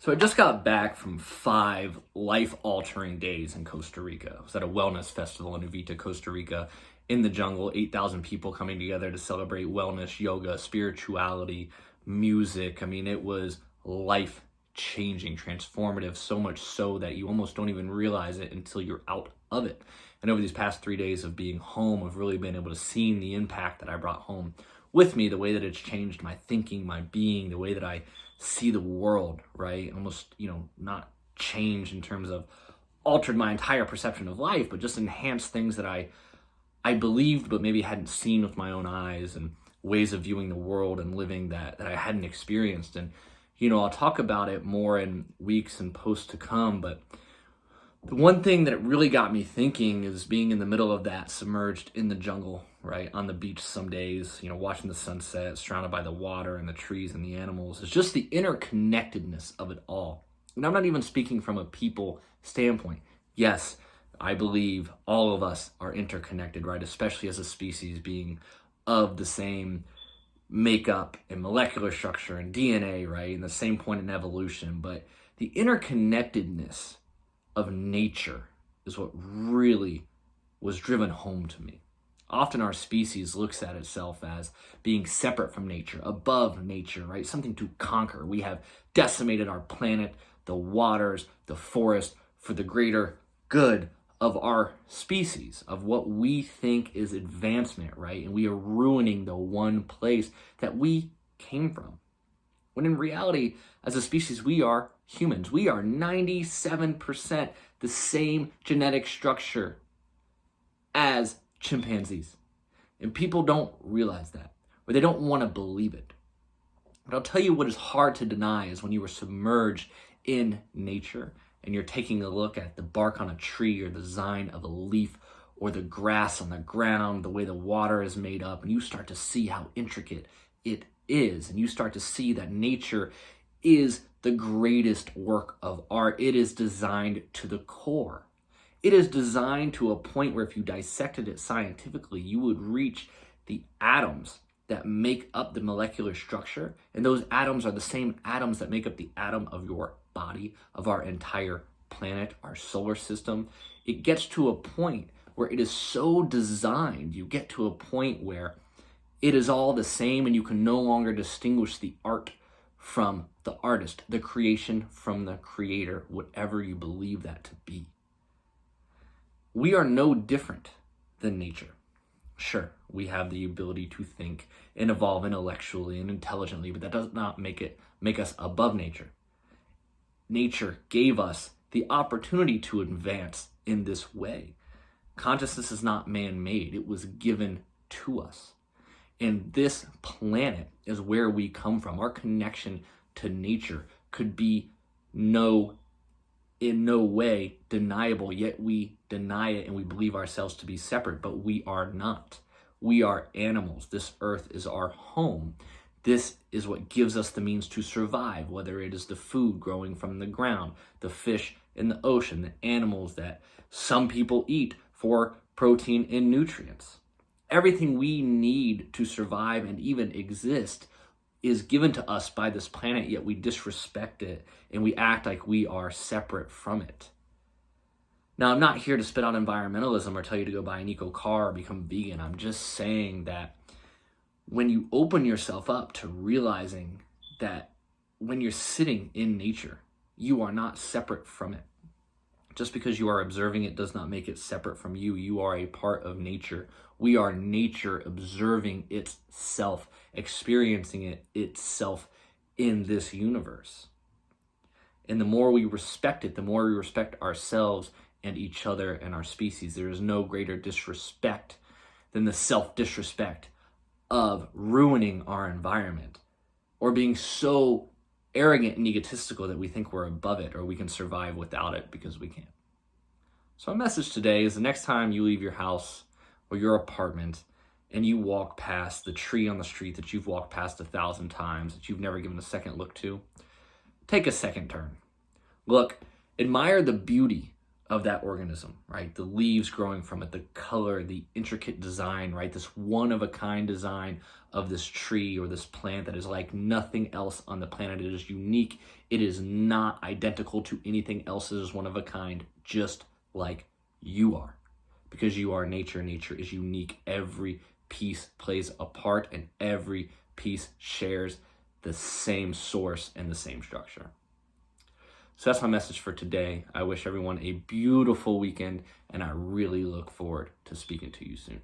So I just got back from 5 life-altering days in Costa Rica. I was at a wellness festival in Uvita, Costa Rica, in the jungle, 8,000 people coming together to celebrate wellness, yoga, spirituality, music. I mean, it was life-changing, transformative, so much so that you almost don't even realize it until you're out of it. And over these past 3 days of being home, I've really been able to see the impact that I brought home with me, the way that it's changed my thinking, my being, the way that I see the world, right? Almost, not change in terms of altered my entire perception of life, but just enhanced things that I believed but maybe hadn't seen with my own eyes, and ways of viewing the world and living that I hadn't experienced. And I'll talk about it more in weeks and posts to come, but the one thing that really got me thinking is being in the middle of that, submerged in the jungle, right? On the beach some days, watching the sunset, surrounded by the water and the trees and the animals. It's just the interconnectedness of it all. And I'm not even speaking from a people standpoint. Yes, I believe all of us are interconnected, right? Especially as a species, being of the same makeup and molecular structure and DNA, right? And the same point in evolution. But the interconnectedness of nature is what really was driven home to me. Often our species looks at itself as being separate from nature, above nature, right? Something to conquer. We have decimated our planet, the waters, the forest, for the greater good of our species, of what we think is advancement, right? And we are ruining the one place that we came from. When in reality, as a species, we are humans. We are 97% the same genetic structure as chimpanzees. And people don't realize that, or they don't want to believe it. But I'll tell you what is hard to deny is when you are submerged in nature and you're taking a look at the bark on a tree, or the design of a leaf, or the grass on the ground, the way the water is made up, and you start to see how intricate it is, and you start to see that nature is the greatest work of art. It is designed to the core. It is designed to a point where if you dissected it scientifically, you would reach the atoms that make up the molecular structure. And those atoms are the same atoms that make up the atom of your body, of our entire planet, our solar system. It gets to a point where it is so designed, you get to a point where it is all the same, and you can no longer distinguish the art from the artist, the creation from the creator, whatever you believe that to be. We are no different than nature. Sure, we have the ability to think and evolve intellectually and intelligently, but that does not make us above nature. Nature gave us the opportunity to advance in this way. Consciousness is not man-made. It was given to us. And this planet is where we come from. Our connection to nature could be in no way deniable, yet we deny it and we believe ourselves to be separate, but we are not. We are animals. This earth is our home. This is what gives us the means to survive, whether it is the food growing from the ground, the fish in the ocean, the animals that some people eat for protein and nutrients. Everything we need to survive and even exist is given to us by this planet, yet we disrespect it and we act like we are separate from it. Now, I'm not here to spit out environmentalism or tell you to go buy an eco car or become vegan. I'm just saying that when you open yourself up to realizing that when you're sitting in nature, you are not separate from it. Just because you are observing it does not make it separate from you. You are a part of nature. We are nature observing itself, experiencing it itself in this universe. And the more we respect it, the more we respect ourselves and each other and our species. There is no greater disrespect than the self-disrespect of ruining our environment, or being so arrogant and egotistical that we think we're above it, or we can survive without it, because we can't. So my message today is, the next time you leave your house or your apartment and you walk past the tree on the street that you've walked past 1,000 times, that you've never given a second look to, take a second turn. Look, admire the beauty of that organism, right? The leaves growing from it, the color, the intricate design, right? This one-of-a-kind design of this tree or this plant that is like nothing else on the planet. It is unique. It is not identical to anything else. It is one of a kind, just like you are. Because you are nature, nature is unique. Every piece plays a part, and every piece shares the same source and the same structure. So that's my message for today. I wish everyone a beautiful weekend, and I really look forward to speaking to you soon.